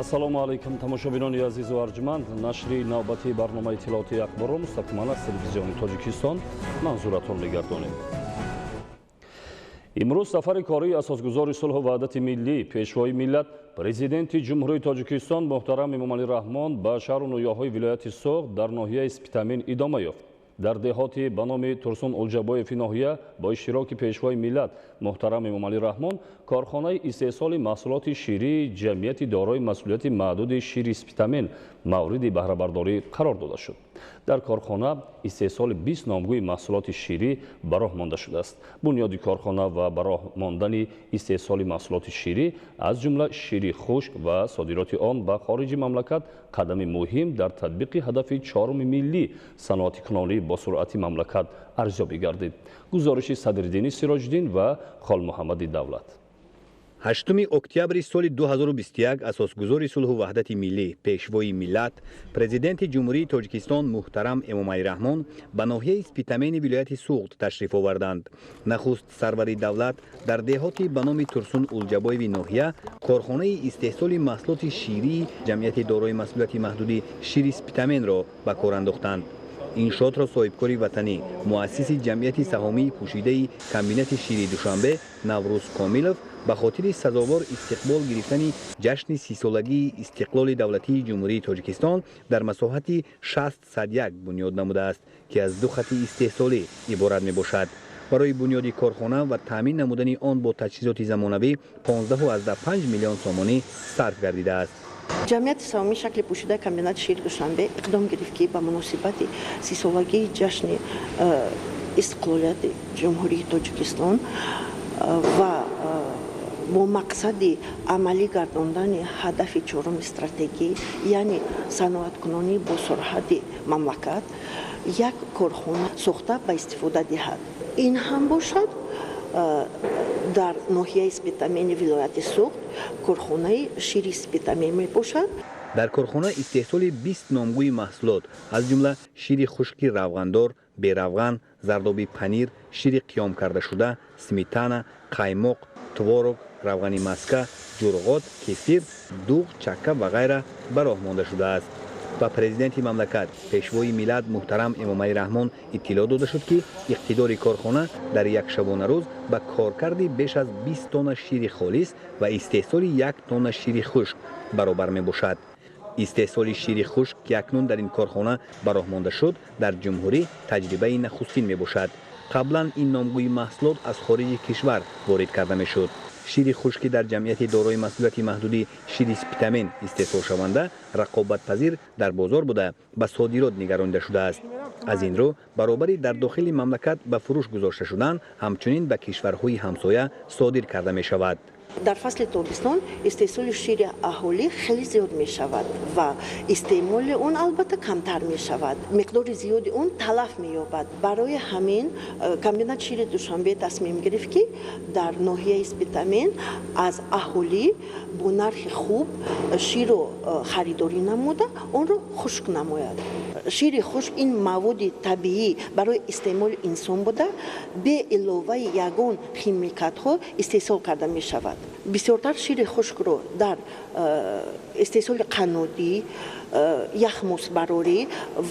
ассалому алайкум тамошобинони азизу арҷманд. Нашри навбати барномаи иттилооти ахборро мустақиман аз телевизиони Тоҷикистон манзуратон мегардонем. имрӯз сафари кории асосгузори сулҳу ваҳдати миллӣ пешвои миллат президенти ҷумҳурии Тоҷикистон муҳтарам Эмомалӣ Раҳмон ба шаҳру ноҳияҳои вилояти Суғд дар ноҳияи Спитамин идома ёфт. Дар деҳоти ба номи Турсун Улҷабоеви ноҳия бо иштироки пешвои миллат муҳтарам Эмомалӣ Раҳмон корхонаи истеҳсоли маҳсулоти ширии ҷамъияти дорои масъулияти маҳдуди шири Спитамин мавриди баҳрабардорӣ қарор дода шуд. дар корхона истеҳсоли 20 номгӯи маҳсулоти ширӣ ба роҳ монда шудааст. Бунёди корхона ва ба роҳ мондани истеҳсоли маҳсулоти ширӣ аз ҷумла шири хушк ва содироти он ба хориҷи мамлакат қадами муҳим дар татбиқи ҳадафи 4-уми миллии саноатикунонӣ бо суръати мамлакат арзёбӣ гардид. Гузориши Садриддини Сироҷдин ва Холмуҳаммади Давлат. 8 октябри соли 2021 асосгузори сулҳу ваҳдати миллӣ пешвои миллат президенти ҷумҳурии Тоҷикистон муҳтарам Эмомалӣ Раҳмон ба ноҳияи Спитамени вилояти Суғд ташриф оварданд. Нахуст сарвари давлат дар деҳоти ба номи Турсун Улҷабоеви ноҳия корхонаи истеҳсоли маҳсулоти ширии ҷамъияти дорои масъулияти маҳдуди шири Спитаменро ба кор андохтанд. иншоотро соҳибкори ватанӣ муассиси ҷамъияти саҳомии пӯшидаи комбинати шири Душанбе Наврӯз Комилов ба хотири сазовор истиқбол гирифтани ҷашни 30-солагии истиқлоли давлатии ҷумҳурии Тоҷикистон дар масоҳати 601 бунёд намудааст, ки аз 2 хати истеҳсолӣ иборат мебошад. барои бунёди корхона ва таъмин намудани он бо таҷҳизоти замонавӣ 15.5 миллион сомонӣ сарф гардидааст. ҷамъияти саҳомии шакли пӯшидаи комбинати шири Душанбе иқдом гирифт, ки ба муносибати 30-солагии ҷашни истиқлолияти ҷумҳурии Тоҷикистон ва бо мақсади амалӣ гардондани ҳадафи 4-уми стратегӣ, яъне саноаткунонӣ бо суръати мамлакат, як корхона сохта ба истифода диҳад. ин ҳам бошад дар ноҳияи Спитамени вилояти Суғд корхонаи шири Спитамен мебошад. дар корхона истеҳсоли 20 номгӯи маҳсулот аз ҷумла шири хушки равғандор, беравған, зардоби панир, шири қиём кардашуда, сметана, қаймоқ, творог, равғани маска, ҷурғот, кефир, дуғ, чакка ва ғайра ба роҳ монда шудааст. ба президенти мамлакат пешвои миллат муҳтарам Эмомалӣ Раҳмон иттилоъ дода шуд, ки иқтидори корхона дар як шабонарӯз ба коркарди беш аз 20 тонна шири холис ва истеҳсоли 1 тонна шири хушк баробар мебошад. истеҳсоли шири хушк ки акнун дар ин корхона ба роҳ монда шуд, дар ҷумҳурӣ таҷрибаи нахустин мебошад. қаблан ин номгӯи маҳсулот аз хориҷи кишвар ворид карда мешуд. шири хушки дар ҷамъияти дорои масъулияти маҳдуди шири Спитамен истеҳсолшаванда рақобатпазир дар бозор буда ба содирот нигаронида шудааст. аз ин рӯ баробари дар дохили мамлакат ба фурӯш гузошта шудан ҳамчунин ба кишварҳои ҳамсоя содир карда мешавад. дар фасли тобистон истеҳсоли шири аҳолӣ хеле зиёд мешавад ва истеъмоли он албатта камтар мешавад. миқдори зиёди он талаф меёбад. барои ҳамин комбинат шири Душанбе тасмим гирифт, ки дар ноҳияи Спитамен аз аҳолӣ бо нархи хуб ширро харидорӣ намуда онро хушк намояд. шири хушк ин маводи табиӣ барои истеъмоли инсон буда бе иловаи ягон химикатҳо истеҳсол карда мешавад. бисёртар шири хушкро дар истеҳсоли қаннодӣ, яхмусбарорӣ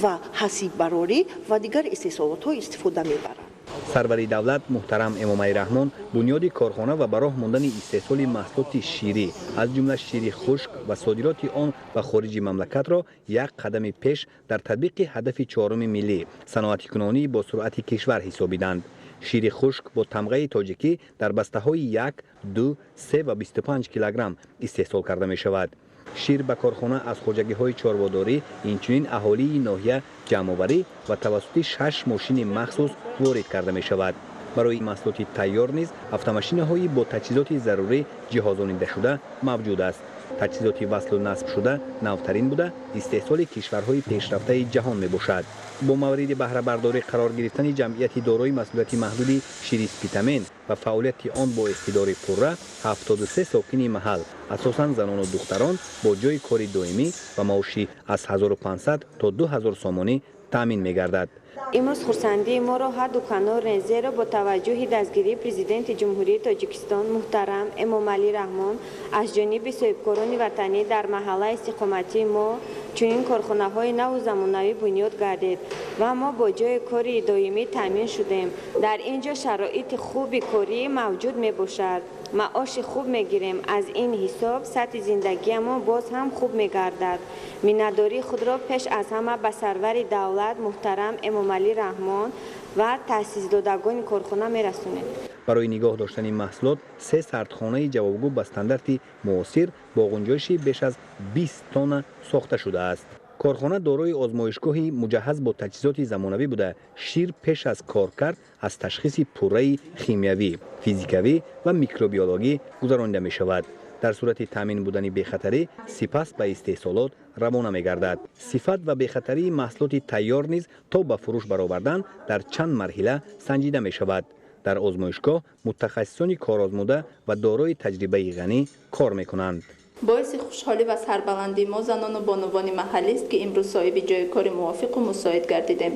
ва ҳасиббарорӣ ва дигар истеҳсолотҳо истифода мебаранд. сарвари давлат муҳтарам Эмомалӣ Раҳмон бунёди корхона ва ба роҳ мондани истеҳсоли маҳсулоти ширӣ аз ҷумла шири хушк ва содироти он ба хориҷи мамлакатро як қадами пеш дар татбиқи ҳадафи 4-уми миллӣ саноатикунонӣ бо суръати кишвар ҳисобиданд. шири хушк бо тамғаи тоҷикӣ дар бастаҳои 1, 2, 3 ва 25 килограмм истеҳсол карда мешавад. шир ба корхона аз хоҷагиҳои чорводорӣ инчунин аҳолии ноҳия ҷамъоварӣ ва тавассути 6 мошини махсус ворид карда мешавад. барои маҳсулоти тайёр низ автомашинаҳои бо таҷҳизоти зарурӣ ҷиҳозонидашуда мавҷуд аст. таҷҳизоти васлу насб шуда навтарин буда истеҳсоли кишварҳои пешрафтаи ҷаҳон мебошад. бо мавриди баҳрабардорӣ қарор гирифтани ҷамъияти дорои масъулияти маҳдуди шири Спитамен ва фаъолияти он бо иқтидори пурра 73 сокини маҳал асосан занону духтарон бо ҷои кори доимӣ ва маоши аз 1500 то 2000 сомонӣ таъмин мегардад. امروز خورسندی ما را هر دو کانال زیرا با توجه دستگیری پرزیدنت جمهوری تاجیکستان محترم امامعلی رحمان از جانب صاحبکاران وطنی در محله استقامتی ما چنین کارخانه‌های نو و زمانه‌ای بنیاد گردید و ما با جای کاری دائمی تامین شدیم. در اینجا شرایط خوبی کاری موجود میباشد. معاش خوب میگیریم. از این حساب سطح زندگی ما باز هم خوب میگردد. مینداری خود را پیش از همه به سرور دولت محترم امامعلی رحمان و تأسیس دادگان کارخانه میرسونیم. برای نگاه داشتن محصولات 3 سردخانه جوابگو به استاندارد معاصر با گنجایش بیش از 20 تن ساخته شده است. کارخانه دارای آزمایشگاهی مجهز با تجهیزات زمانوی بوده. شیر پیش از کار کرد از تشخیص پوره شیمیایی، فیزیکوی و میکروبیولوژی گذرانده می شود. در صورت تامین بودن بی‌خطری سپس به استحصالات روانه می گردد. صفت و بی‌خطری محصولات تیار نیز تا به فروش برآوردن در چند مرحله سنجیده می شود. در آزمایشگاه متخصصان کارآزموده و دارای تجربه غنی کار می کنند. باعث خوشحالی و سربلندی ما زنان و بانوان محلی است که امروز صاحب جای کار موافق و مساعد گردیدیم.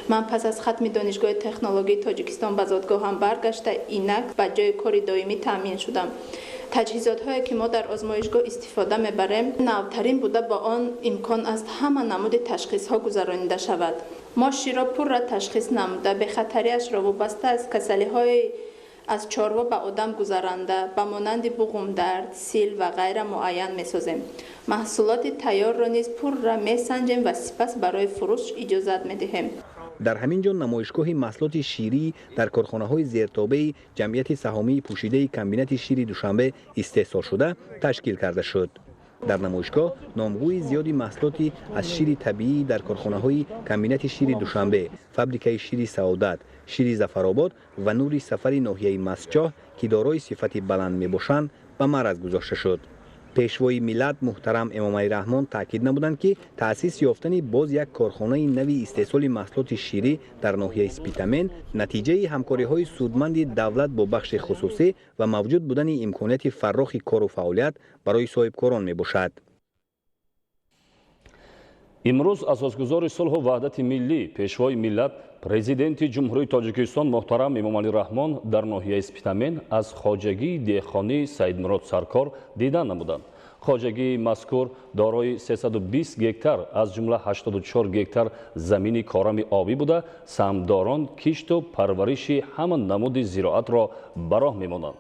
من پس از ختم دانشگاه تکنولوژی تاجیکستان به زادگاهم برگشته اینک به جای کار دائمی تامین شدم. تجهیزات هایی که ما در آزمایشگاه استفاده میبریم نوترین بوده، با آن امکان است همه نمود تشخیص ها گذرانیده شود. ما شیر پر را تشخیص نموده به خطریش را وابسته از کسلی های از چاروا به آدم گذرانده به مانند بغم درد، سیل و غیره معین می‌سازیم. محصولات تیار را نیز پر را می‌سنجیم و سپس برای فروش اجازت می‌دهیم. در همین جا نمایشگاه محصولات شیری در کارخانه‌های زیرتابع جمعیت سهامی پوشیده کمبینات شیر دوشنبه استحصال شده تشکیل کرده شد. در نمایشگاه نامگوی زیادی محصولاتی از شیر طبیعی در کارخانه‌های کمبینات شیر دوشنبه، فابریکه شیر سعادت، شیر ظفرآباد و نوری سفری ناحیه مسجح که دارای صفت بلند میباشند به معرض گذاشته شد. پیشوای ملت محترم امامعلی رحمان تاکید نمودند که تأسیس یافتن باز یک کارخانه نوی استحصال محصولات شیری در ناحیه اسپیتامن نتیجه همکاری‌های سودمند دولت با بخش خصوصی و موجود بودن امکانات فراخ کار و فعالیت برای صاحبکاران میباشد. امروز اساسگزار صلح و وحدت ملی پیشوای ملت پرزیدنت جمهوری تاجیکستان محترم امامعلی رحمان در ناحیه اسپیتامن از خواجگی دهخانی سیدمراد سرکار دیدن نمودند. خواجگی مذکور دارای 320 گکتار از جمله 84 گکتار زمین کارم آبی بوده، سهمداران کشت و پرورش همان نمود زراعت را به راه می‌مانند.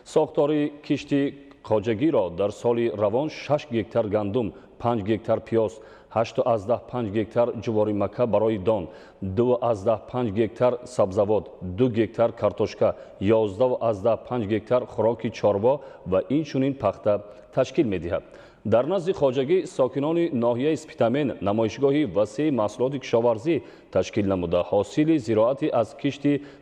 ساختار کشتی خواجگی را در سال روان 6 گکتار گندم، 5 گکتار پیاز، 8.5 گکتار جواری مکه برای دان، 2.5 گکتار سبزوات، 2 گکتار کارتوشکا، 11.5 گکتار خوراک چاروا و اینچنین پخته تشکیل می‌دهد. در نزد خواجگی ساکنان ناحیه اسپیتامن نمایشگاهی وسیع محصولات کشاورزی تشکیل نموده حاصل زراعت از کشت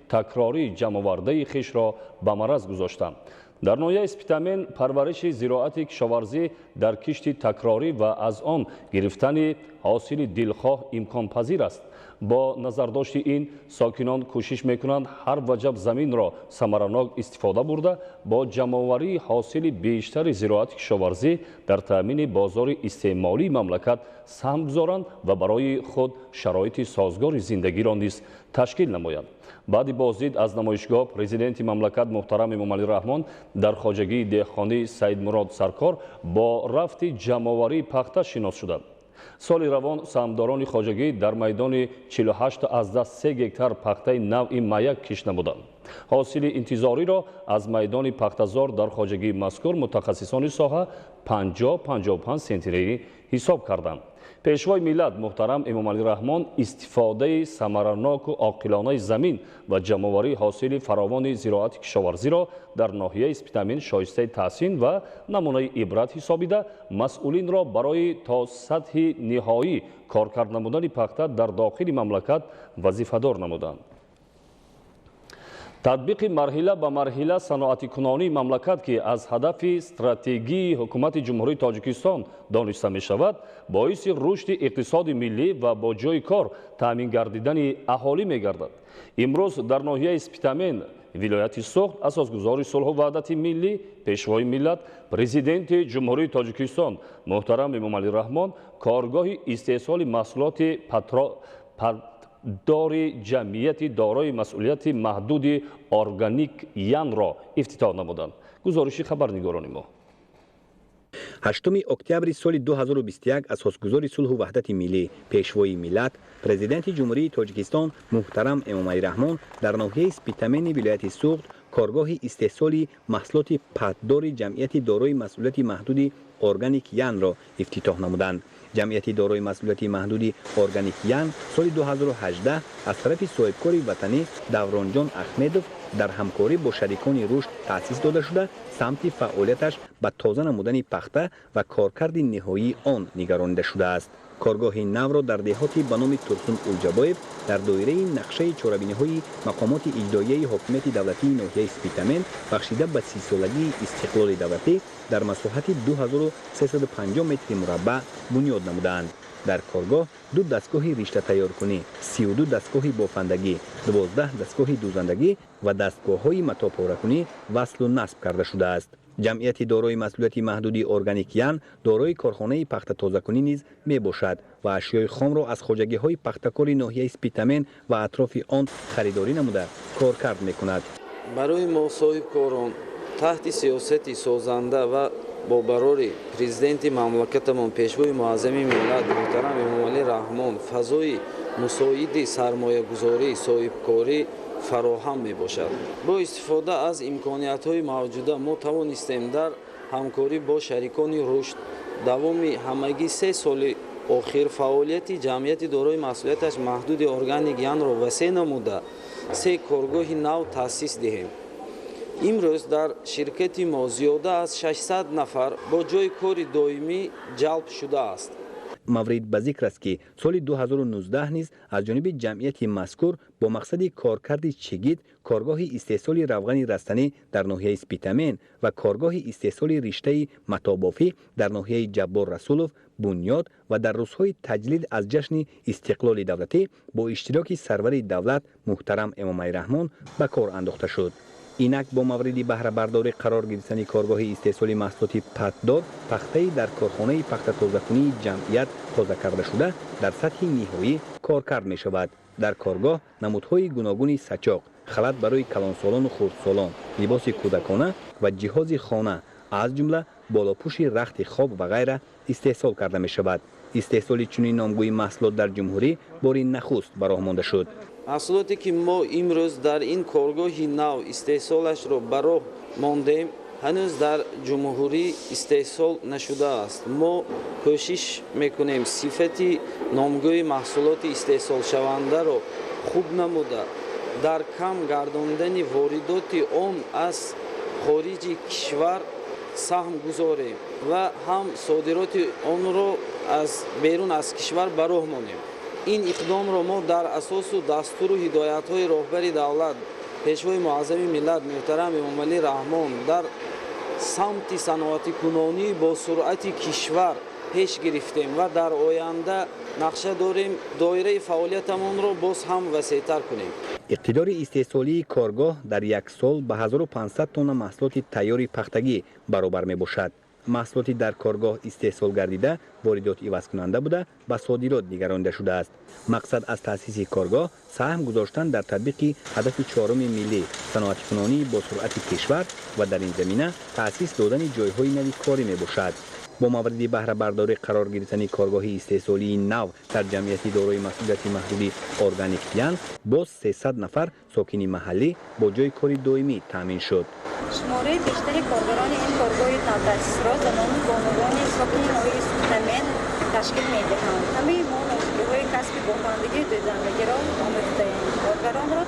تکراری جمع‌آورده خویش را به معرض گذاشتند. در ناحیه اسپیتامن پرورش زراعت کشاورزی در کشت تکراری و از آن گرفتن حاصل دلخواه امکان پذیر است. با نظرداشت این ساکنان کوشش میکنند هر وجب زمین را ثمرناک استفاده برده با جمع‌آوری حاصل بیشتر زراعت کشاورزی در تامین بازار استعمالی مملکت سهم گذارند و برای خود شرایط سازگار زندگی را نیز تشکیل نمایند. بعد بازدید از نمایشگاه پرزیدنت مملکت محترم امامعلی رحمان در خواجگی دهخانی سیدمراد سرکار با رفت جمع‌آوری پخته شناس شدند. سال روان سهمداران خواجگی در میدان 48.3 گکتار پخته نوع مایک کشت نمودند. حاصل انتظاری را از میدان پخته‌زار در خواجگی مذکور متخصصان ساحه 50-55 سانتی حساب کردند. پیشوای ملت محترم امامعلی رحمان استفاده ثمرناک و عاقلانه زمین و جمع‌آوری حاصل فراوان زراعت کشاورزی را در ناحیه اسپیتامن شایسته تحسین و نمونه عبرت حسابیده مسئولین را برای تا سطح نهایی کارکرد نمودن پخته در داخل مملکت وظیفه‌دار نمودند. تطبیق مرحله به مرحله صنعتی کنانی مملکت که از هدف استراتژی حکومت جمهوری تاجیکستان دانسته می شود باعث رشد اقتصاد ملی و با جای کار تامین گردیدن اهالی می گردد. امروز در ناحیه اسپیتامن ولایت سوخت اساسگزار صلح و وحدت ملی پیشوای ملت پرزیدنت جمهوری تاجیکستان محترم امامعلی رحمان کارگاه استحصال محصولات داری جمعیتی دارای مسئولیت محدود ارگانیک یان را افتتاح نمودند. گزارش خبرنگاران ما. 8 اکتبر سال 2021 اساسگذار صلح و وحدت ملی پیشوای ملت پرزیدنت جمهوری تاجیکستان محترم امامعلی رحمان در ناحیه سپیتامین ولایت سوخت کارگاه استحصال محصولات پتدار جمعیت دارای مسئولیت محدود ارگانیک یان را افتتاح نمودند. جمعیت دارای مسئولیت محدود ارگانیک یان سال 2018 از طرف صاحبکار وطنی دورانجان احمدوف در همکاری با شریکان رشد تأسیس داده شده سمت فعالیتش به تازه نمودن پخته و کارکرد نهایی آن نگرانیده شده است. کارگاه نو را در دهاتی به نام ترسون الجبایف در دایره نقشه چهاربینی‌های مقامات اجرایی حکومت دولتی ناحیه سپیتامین بخشیده به 30 سالگی استقلال دولتی در مساحت 2350 متر مربع بنیاد نمودند. در کارگاه 2 دستگاه رشته تیارکنی، 32 دستگاه بافندگی، 12 دستگاه دوزندگی و دستگاه‌های متاپاره‌کنی وصل و نصب کرده شده است. جمعیت دارای مسئولیت محدود ارگانیک یان دارای کارخانه پخته تازه‌کنی نیز میباشد و اشیای خام را از خواجگی‌های پخته‌کار ناحیه سپیتامین و اطراف آن خریداری نموده کارکرد می‌کند. برای ما صاحبکاران تحت سیاست سازنده و با برای پرزیدنت مملکتمان پیشوای معظم ملت محترم امامعلی رحمان فضای مساعد سرمایه‌گذاری صاحبکاری فراهم می باشد. با استفاده از امکانیت‌های موجوده ما توانستیم در همکاری با شریکان رشد دوام همگی 3 سال آخر فعالیت جمعیت دارای مسئولیتش محدود ارگانیک یان را وسیع نموده 3 کارگاه نو تأسیس دهیم. امروز در شرکت ما زیاده از 600 نفر با جای کار دائمی جلب شده است. مورد به ذکر است که سال 2019 نیز از جانب جمعیت مذکور با مقصد کارکرد چگید کارگاه استحصال روغن رستنی در ناحیه سپیتامین و کارگاه استحصال رشته متابافی در ناحیه جبار رسولوف بنیاد و در روزهای تجلیل از جشن استقلال دولتی با اشتراک سرور دولت محترم امامعلی رحمان به کار انداخته شد. اینک با مورد بهره برداری قرار گرفتن کارگاه استحصال محصولات پتدار پخته در کارخانه پخته تازه‌کنی جمعیت تازه کرده شده در سطح نهایی کارکرد می شود. در کارگاه نمودهای گوناگون سچاق، خلط برای کلانسالان و خردسالان، لباس کودکانه و جهاز خانه از جمله بالاپوش رخت خواب و غیره استحصال کرده می شود. استحصال چنین نامگوی محصولات در جمهوری بار نخست براه مانده شد. محصولاتی که ما امروز در این کارگاه نو استحصالش را براه ماندیم هنوز در جمهوری استحصال نشده است. ما کوشش میکنیم صفت نامگوی محصولات استحصال شونده را خوب نموده در کم گرداندن واردات آن از خارج کشور سهم گذاریم و هم صادرات آن را از بیرون از کشور براه مانیم. این اقدام را ما در اساس و دستور و هدایت‌های راهبر دولت پیشوای معظم ملت محترم امامعلی رحمان در سمت صنعت کنونی با سرعت کشور پیش گرفتیم و در آینده نقشه داریم دایره فعالیتمان را باز هم وسیع‌تر کنیم. اقتدار استحصالی کارگاه در یک سال به 1500 تن محصولات تیار پختگی برابر می باشد. محصولاتی در کارگاه استحصال گردیده واردات عوض کننده بوده به صادرات نگرانیده شده است. مقصد از تأسیس کارگاه سهم گذاشتن در تطبیق هدف 4 ملی صنعت کنونی با سرعت کشور و در این زمینه تأسیس دادن جایهای نوی کاری می باشد. با مورد بهره برداری قرار گرفتن کارگاه استحصالی نو در جمعیت دارای مسئولیت محدود ارگانیک یان باز 300 نفر ساکن محلی با جای کار دائمی تامین شد. شماره بیشتر کارگران این کارگاه نوتأسیس را زنان و بانوان ساکن ناحیه سپیتامین تشکیل می‌دهند. همه ما نوشته‌های کسب بافندگی و دوزندگی را آموخته‌ایم. کارگران را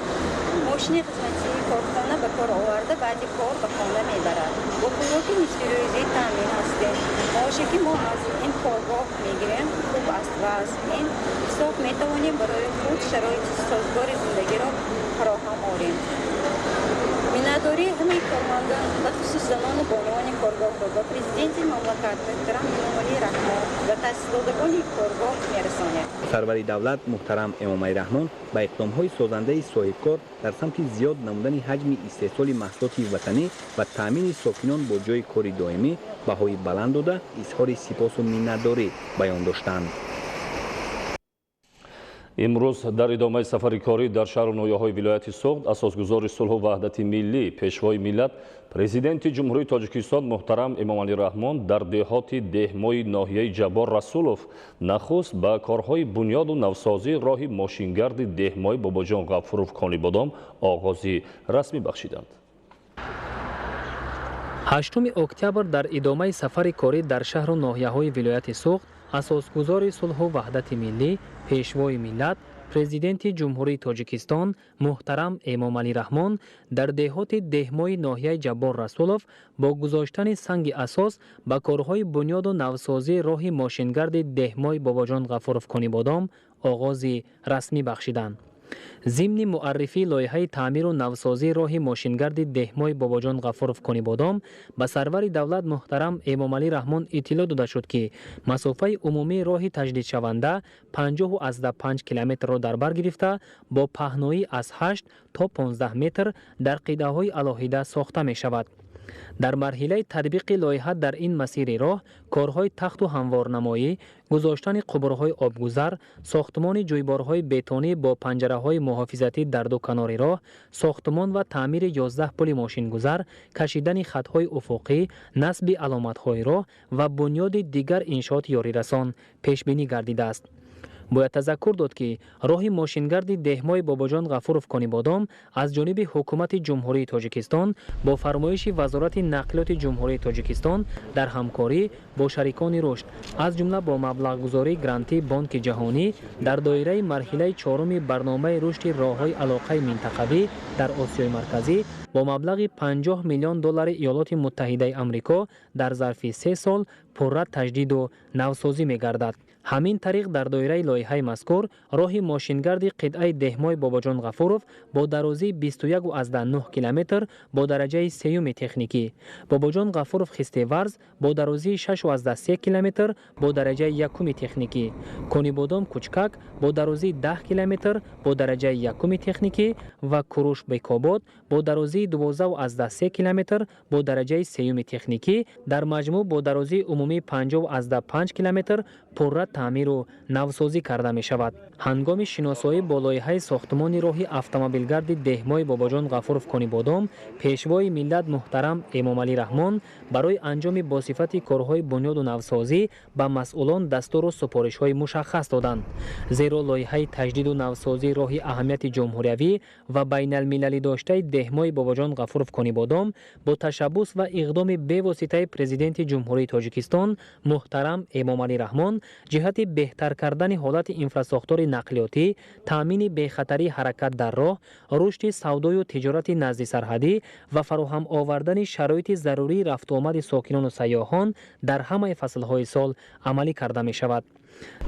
ماشین قسمتی کارخانه به کار آورده بعد کار به خانه می‌برد. با خوراک نصفی روزی تامین هستیم. معاشی که ما از این کارگاه می‌گیریم خوب است و از این حساب می‌توانیم برای خود شرایط سازگار زندگی را فراهم آوریم. میناداری همه کارمندان و خصوص زنان و بانوان کارگاه را به پرزیدنت مملکت محترم امامعلی رحمان و تأسیس دادگان کارگاه می‌رسانیم. سرور دولت محترم امامعلی رحمان با اقدام‌های سازنده صاحبکار در سمت زیاد نمودن حجم استحصال محصولات وطنی و تامین ساکنان با جای کار دائمی بهای بلند داده اظهار سپاس و مینت‌داری بیان داشتند. امروز در ادامه سفر کاری در شهر و ناحیه‌های ولایت سوغد اساسگزار صلح و وحدت ملی پیشوای ملت پرزیدنت جمهوری تاجیکستان محترم امامعلی رحمان در دهات دهمای ناحیه جبار رسولوف نخست با کارهای بنیاد و نوسازی راه ماشینگرد دهمای باباجان غفورов کانیبادام آغازی رسمی بخشیدند. 8 اکتبر در ادامه سفر کاری در شهر و ناحیه‌های ولایت سوغد اساسگزار صلح و وحدت ملی پیشوای ملت پرزیدنت جمهوری تاجیکستان محترم امامعلی رحمان در دهات دهمای ناحیه جبار رسولوف با گذاشتن سنگ اساس با کارهای بنیاد و نوسازی راه ماشینگرد دهمای باباجان غفورов کانیبادام آغاز رسمی بخشیدند. ضمن معرفی لایحه تعمیر و نوسازی راه ماشینگرد دهمای باباجان غفورов کانیبادام به سرور دولت محترم امامعلی رحمان اطلاع داده شد که مسافه عمومی راه تجدید شونده 50.5 کیلومتر را در بر گرفته با پهنایی از 8 تا 15 متر در قیده های علاهیده ساخته می شود. در مرحله تطبیق لایحه در این مسیر راه کارهای تخت و هموارنمایی، گذاشتن قبرهای آبگذر، ساختمان جویبارهای بتونی با پنجره‌های محافظتی در دو کنار راه، ساختمان و تعمیر 11 پل ماشینگذر، کشیدن خطهای افقی، نصب علامت‌های راه و بنیاد دیگر انشاءات یاریرسان پیش بینی گردیده است. باید تذکر داد که راه ماشینگرد دهمای باباجان غفورов کانیبادام از جانب حکومت جمهوری تاجیکستان با فرمایش وزارت نقلیات جمهوری تاجیکستان در همکاری با شریکان رشد از جمله با مبلغ گذاری گرانتی بانک جهانی در دایره مرحله 4 برنامه رشد راههای علاقه منطقوی در آسیای مرکزی با مبلغ 50 میلیون دلار ایالات متحده آمریکا در ظرف 3 سال پررد تجدید و نوسازی می‌گردد. همین طریق در دایره لایحه مذکور راه ماشینگرد قطعه دهمای باباجان غفورov با درازی 21.9 کیلومتر با درجه سیوم تکنیکی، باباجان غفورov خسته‌ورز با درازی 6.3 کیلومتر با درجه یکم تکنیکی، کانیبادام کوچکک با درازی 10 کیلومتر با درجه یکم تکنیکی و کوروش بیکاباد با درازی 12.3 کیلومتر با درجه سیوم تکنیکی در مجموع با درازی عمومی 50.5 کیلومتر پررد تعمیر و نوسازی کرده می شود. هنگام شناسایی با لایحه ساختمان راه اتومبیلگرد دهمای باباجان غفورov کانیبادام پیشوای ملت محترم امامعلی رحمان برای انجام با صفت کارهای بنیاد و نوسازی به مسئولان دستور و سپارش‌های مشخص دادند. زیرا لایحه تجدید و نوسازی راه اهمیت جمهوریوی و بین المللی داشته دهمای باباجان غفورov کانیبادام با تشبث و اقدام به واسطه پرزیدنت جمهوری تاجیکستان محترم امامعلی رحمان جهت بهتر کردن حالت انفراساختار نقلیاتی، تامین بی‌خطری حرکت در راه، رشد سودای و تجارت نزد سرحدی و فراهم آوردن شرایط ضروری رفت و آمد ساکنان و سیاحان در همه فصل‌های سال عملی کرده می شود.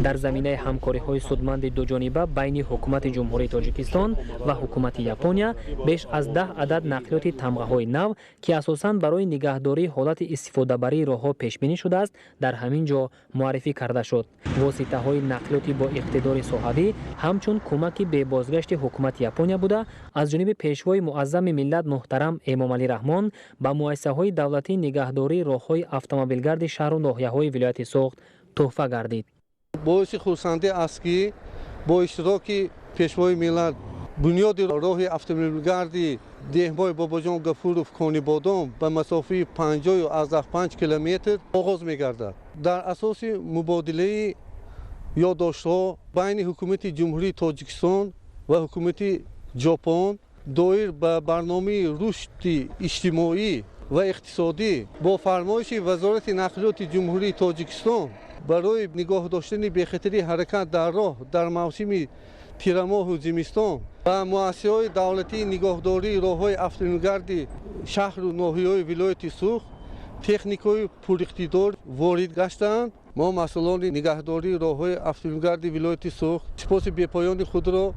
در زمینه همکاری‌های سودمند دو جانبه بین حکومت جمهوری تاجیکستان و حکومت ژاپنیا بیش از 10 عدد نقلیات تمغه‌های نو که اساساً برای نگهداری حالت استفاده بری راه‌ها پیش بینی شده است در همین جا معرفی کرده شد. واسطه‌های نقلیاتی با اقتدار صحابی همچون کمکی به بازگشت حکومت ژاپنیا بوده از جانب پیشوای معظم ملت محترم امامعلی رحمان با مؤسسه‌های دولتی نگهداری راه‌های اتومبیلگرد شهر و ناحیه‌های ولایت سوغد تحفه گردید. باعث خرسندی است که با اشتراک پیشوای ملت بنیاد راه اتومبیلگردی دهمای باباجان غفورov کانیبادام به مسافه 50.5 کیلومتر آغاز می‌گردد. در اساس مبادله یادداشت‌ها بین حکومت جمهوری تاجیکستان و حکومت ژاپن دایر به برنامه رشد اجتماعی و اقتصادی با فرمایش وزارت نقلیات جمهوری تاجیکستان برای نگاه داشتن بی‌خطری حرکت در راه در موسم تیرماه و زمستان و مؤسسه‌های دولتی نگهداری راه‌های اتومبیلگرد شهر و ناحیه‌های ولایت سوغد تکنیک‌های پراقتدار وارد گشتند. ما مسئولان نگهداری راه‌های اتومبیلگرد ولایت سوغد سپاس بی‌پایان خود را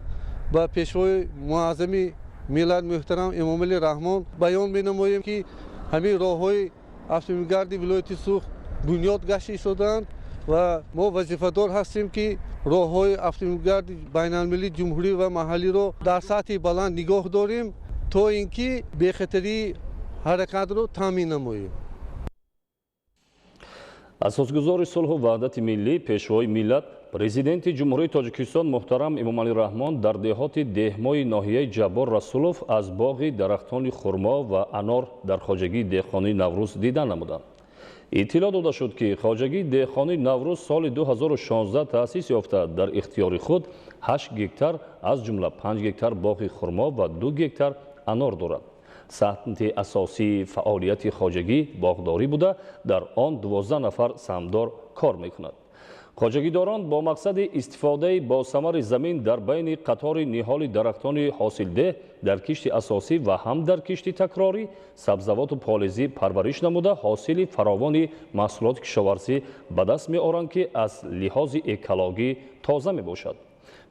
به پیشوای معظم ملت محترم امامعلی رحمان بیان می‌نماییم که همین راه‌های اتومبیلگرد ولایت سوغد بنیاد گشته شدند و ما وظیفه‌دار هستیم که راه‌های اتومبیلگرد بین‌المللی جمهوری و محلی را در سطح بلند نگاه داریم تا اینکه بی‌خطری حرکت را تامین نماییم. اساسگزار صلح و وحدت ملی پیشوای ملت президенти ҷумҳурии тоҷикистон муҳтарам эмомалӣ раҳмон дар деҳоти деҳмои ноҳияи ҷаббор расулов аз боғи дарахтони хурмо ва анор дар хоҷагии деҳқонии наврӯз дидан намуданд. иттилоъ дода шуд, ки хоҷагии деҳқонии наврӯз соли 2016 таъсис ёфта дар ихтиёри худ 8 гектар аз ҷумла 5 гектар боғи хурмо ва 2 гектар анор дорад. сатҳи асосии фаъолияти хоҷагӣ боғдорӣ буда, дар он 12 нафар самдор кор мекунад. хоҷагидорон бо мақсади истифодаи босамари замин дар байни қатори ниҳоли дарахтони ҳосилдеҳ дар кишти асосӣ ва ҳам дар кишти такрорӣ сабзавоту полезӣ парвариш намуда ҳосили фаровони маҳсулоти кишоварзӣ ба даст меоранд, ки аз лиҳози экологӣ тоза мебошад.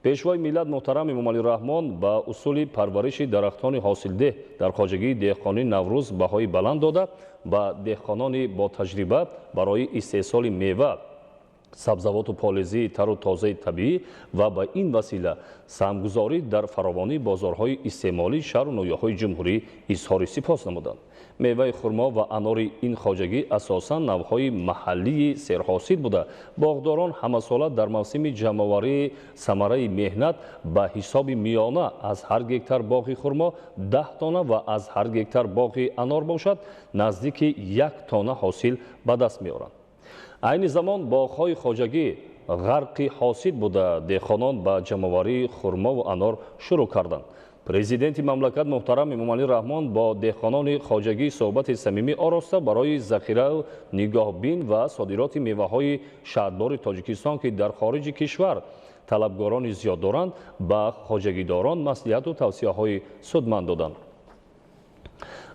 пешвои миллат муҳтарам эмомалӣ раҳмон ба усули парвариши дарахтони ҳосилдеҳ дар хоҷагии деҳқонии наврӯз баҳои баланд дода, ба деҳқонони бо таҷриба барои истеҳсоли мева, сабзавоту полезии тару тозаи табиӣ ва ба ин васила саҳмгузорӣ дар фаровонии бозорҳои истеъмолии шаҳру ноҳияҳои ҷумҳурӣ изҳори сипос намуданд. меваи хурмо ва анори ин хоҷагӣ асосан навъҳои маҳаллии серҳосил буда, боғдорон ҳамасола дар мавсими ҷамъоварии самараи меҳнат ба ҳисоби миёна аз ҳар гектар боғи хурмо 10 тонна ва аз ҳар гектар боғи анор бошад наздики 1 тонна ҳосил ба даст меоранд. айни замон боғҳои хоҷагӣ ғарқи ҳосил буда, деҳқонон ба ҷамъоварии хурмову анор шурӯъ карданд. президенти мамлакат муҳтарам эмомалӣ раҳмон бо деҳқонони хоҷагӣ суҳбати самимӣ ороста барои захирау нигоҳбин ва содироти меваҳои шаҳрдори тоҷикистон, ки дар хориҷи кишвар талабгорони зиёд доранд, ба хоҷагидорон маслиҳату тавсияҳои судманд доданд.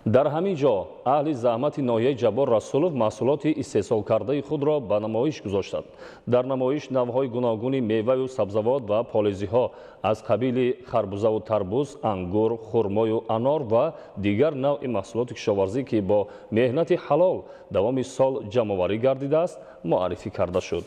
дар ҳамин ҷо аҳли заҳмати ноҳияи ҷаббор расулов маҳсулоти истеҳсолкардаи худро ба намоиш гузоштанд. дар намоиш навъҳои гуногуни меваю сабзавот ва полезиҳо аз қабили харбузаву тарбуз, ангур, хурмою анор ва дигар навъи маҳсулоти кишоварзӣ, ки бо меҳнати ҳалол давоми сол ҷамъоварӣ гардидааст, муаррифӣ карда шуд.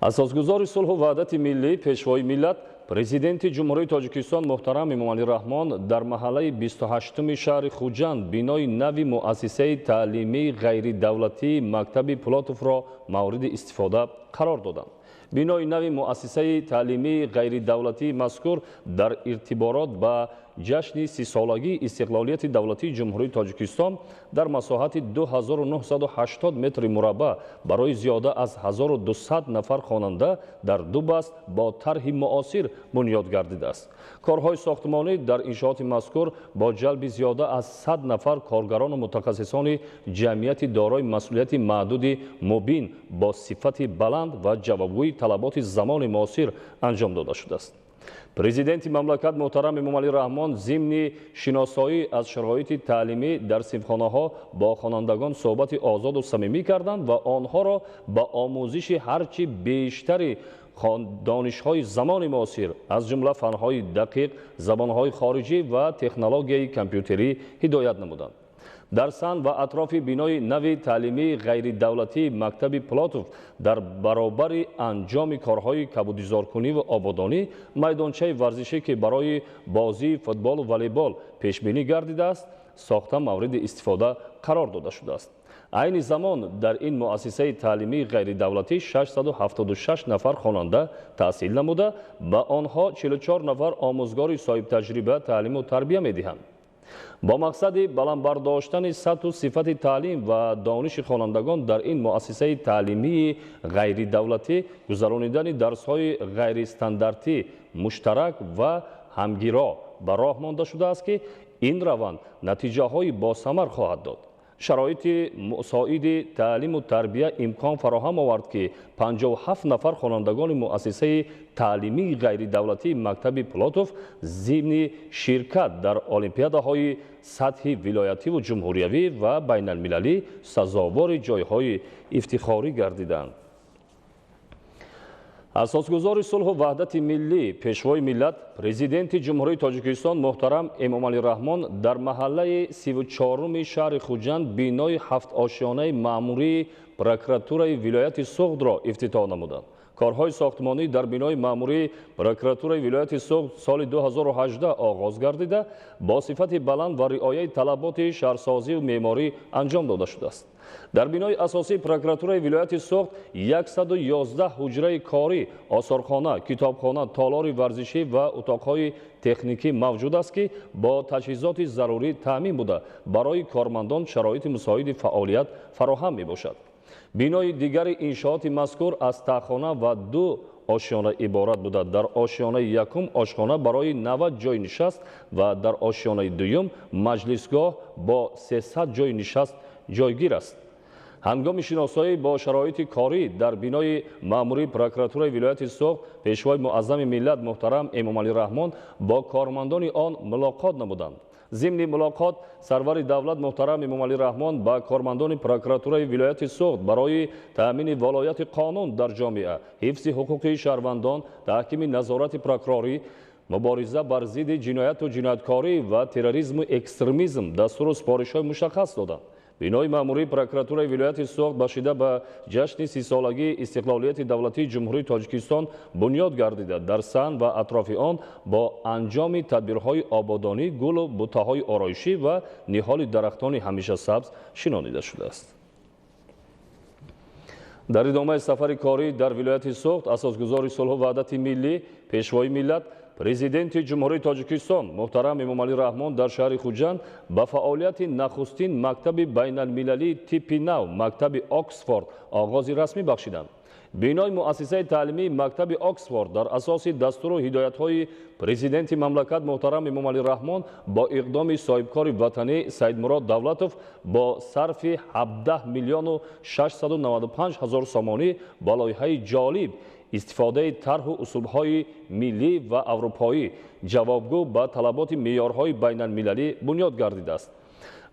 асосгузори сулҳу ваҳдати миллӣ, пешвои миллат, президенти ҷумҳурии тоҷикистон муҳтарам эмомалӣ раҳмон дар маҳаллаи 28-уми шаҳри Хуҷанд бинои нави муассисаи таълимии ғайридавлатии Мактаби Плотовро мавриди истифода қарор доданд. бинои нави муассисаи таълимии ғайридавлатии мазкур дар иртиборот ба ҷашни 30-солагии истиқлолияти давлатии ҷумҳурии тоҷикистон дар масоҳати 2980 метри мураббаъ барои зиёда аз 1200 нафар хонанда дар ду баст бо тарҳи муосир бунёд гардидааст. корҳои сохтмонӣ дар иншооти мазкур бо ҷалби зиёда аз 100 нафар коргарону мутахассисони ҷамъияти дорои масъулияти маҳдуди мубин бо сифати баланд ва ҷавобгӯи талаботи замони муосир анҷом дода шудааст. президенти мамлакат муҳтарам эмомалӣ раҳмон зимни шиносоӣ аз шароити таълимӣ дар синфхонаҳо бо хонандагон суҳбати озоду самимӣ карданд ва онҳоро ба омӯзиши ҳарчи бештари донишҳои замони муосир аз ҷумла фанҳои дақиқ, забонҳои хориҷӣ ва технологияи компютерӣ ҳидоят намуданд. дар сан ва атрофи бинои нави таълимии ғайридавлатии Мактаби Плотов дар баробари анҷоми корҳои кабудизоркуниву ободонӣ майдончаи варзишӣ, ки барои бозии футболу волейбол пешбинӣ гардидааст, сохта мавриди истифода қарор дода шудааст. айни замон дар ин муассисаи таълимии ғайридавлатӣ 676 нафар хонанда таҳсил намуда, ба онҳо 44 нафар омӯзгори соҳибтаҷриба таълиму тарбия медиҳанд. бо мақсади баландбардоштани сатҳу сифати таълим ва дониши хонандагон дар ин муассисаи таълимии ғайридавлатӣ гузаронидани дарсҳои ғайристандартӣ муштарак ва ҳамгиро ба роҳ монда шудааст, ки ин раванд натиҷаҳои босамар хоҳад дод. шароити мусоиди таълиму тарбия имкон фароҳам овард, ки 57 нафар хонандагони муассисаи таълимии ғайридавлатии Мактаби Плотов зимни ширкат дар олимпиадаҳои сатҳи вилоятиву ҷумҳуриявӣ ва байналмилалӣ сазовори ҷойҳои ифтихорӣ гардиданд. асосгузори сулҳу ваҳдати миллӣ, пешвои миллат, президенти ҷумҳурии тоҷикистон муҳтарам эмомалӣ раҳмон дар маҳаллаи 34-уми шаҳри Хуҷанд бинои 7 ошиёнаи маъмурии прокуратураи вилояти Суғдро ифтитоҳ намуданд. کارهای ساختمانی در بینای مأموری پروکراتورای ولایت سوخت سال 2018 آغاز گردیده با صفت بلند و رعایت طلبات شهرسازی و معماری انجام داده شده است. در بینای اساسی پروکراتورای ولایت سوخت 111 حجره کاری، آثارخانه، کتابخانه، تالار ورزشی و اتاقهای تکنیکی موجود است که با تجهیزات ضروری تامین بوده برای کارمندان شرایط مساعد فعالیت فراهم می باشد. بینای دیگر انشاءات مذکور از تاخانه و 2 آشیانه عبارت بوده. در آشیانه یکم آشخانه برای 90 جای نشست و در آشیانه دوم مجلسگاه با 300 جای نشست جایگیر است. هنگام شناسایی با شرایط کاری در بینای مأموری پروکراتورای ولایت سوخت، پیشوای معظم ملت محترم امام علی رحمان با کارمندان آن ملاقات نمودند. ضمن ملاقات سرور دولت محترم امام علی رحمان با کارمندان پروکراتورای ولایت سوخت برای تأمین ولایت قانون در جامعه، حفظ حقوق شهروندان، تحکیم نظارت پروکوروری، مبارزه بر ضد جنایت و جنایتکاری و تروریسم و اکستریمیسم دستور و سپارش‌های مشخص دادند. بینای مأموری پروکراتورای ولایت سوخت باشیده به جشن 30 سالگی استقلالیت دولتی جمهوری تاجیکستان بنیاد گردیده. در سن و اطراف آن با انجام تدبیرهای آبادانی، گل و بوته‌های آرایشی و نهال درختان همیشه سبز شنانیده شده است. در ادامه سفر کاری در ولایت سوخت، اساسگزار صلح و وحدت ملی، پیشوای ملت، پرزیدنت جمهوری تاجیکستان محترم امام علی رحمان در شهر خوجند با فعالیت نخستین مکتب بین المللی تیپ نو مکتب آکسفورد آغاز رسمی بخشیدند. بینای مؤسسه تعلیمی مکتب آکسفورد در اساس دستور و هدایت‌های پرزیدنت مملکت محترم امام علی رحمان با اقدام صاحبکار وطنی سید مراد دولتوف با صرف 17 میلیون و 695 هزار سامانی با لایحه جالب استفاده طرح و اصولهای ملی و اروپایی جوابگو به طلبات معیارهای بین المللی بنیاد گردیده است.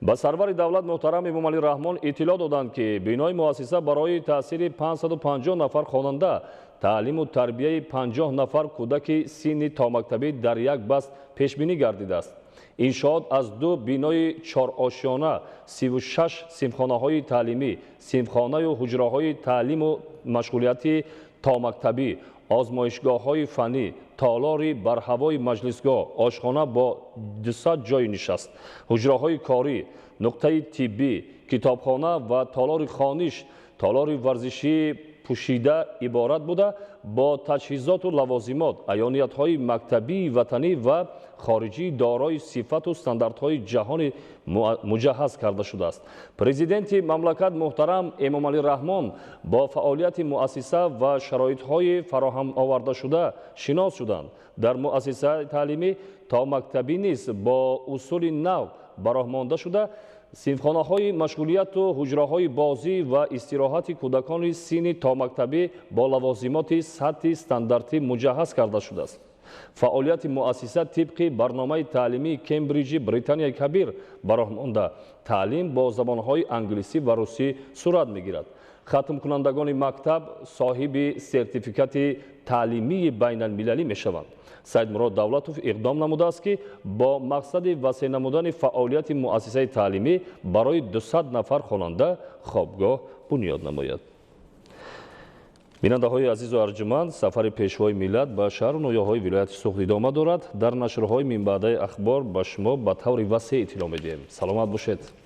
با سرور دولت محترم امام علی رحمان اطلاع دادند که بینای مؤسسه برای تأثیر 550 نفر خواننده، تعلیم و تربیه 50 نفر کودک سن تا مکتبی در یک بست پیش بینی گردیده است. انشاءات از 2 بینای 4 آشیانه، 36 صنفخانه‌های تعلیمی، صنفخانه و حجره‌های تعلیم و مشغولیت تا مکتبی، آزمایشگاه‌های فنی، تالاری بر هوای مجلسگاه، آشخانه با 200 جای نشست، حجره‌های کاری، نقطه طبی، کتابخانه و تالار خانش، تالار ورزشی پوشیده عبارت بوده با تجهیزات و لوازمات، عیانیت‌های مکتبی وطنی و خارجی دارای صفت و استانداردهای جهانی مجهز کرده شده است. پرزیدنت مملکت محترم امام علی رحمان با فعالیت مؤسسه و شرایط‌های فراهم آورده شده شناس شدند. در مؤسسه تعلیمی تا مکتبی نیز با اصول نو براهمانده شده، صنفخانه‌های مشغولیت و حجره‌های بازی و استراحت کودکان سن تا مکتبی با لوازمات سطح استانداردی مجهز کرده شده است. فعالیت مؤسسه طبق برنامه تعلیمی کمبریج بریتانیای کبیر براهمانده تعلیم با زبان‌های انگلیسی و روسی صورت می‌گیرد. ختم کنندگان مکتب صاحب سرتیفیکات تعلیمی بین المللی می‌شوند. سید مراد دولتوف اقدام نموده است که با مقصد وسیع نمودن فعالیت مؤسسه تعلیمی برای 200 نفر خواننده خوابگاه بنیاد نماید. بیننده‌های عزیز و ارجمند، سفر پیشوای ملت به شهر و ناحیه‌های ولایت سوخت ادامه دارد. در نشرهای من بعد اخبار به شما به طور وسیع اطلاع می‌دهیم. سلامت باشید.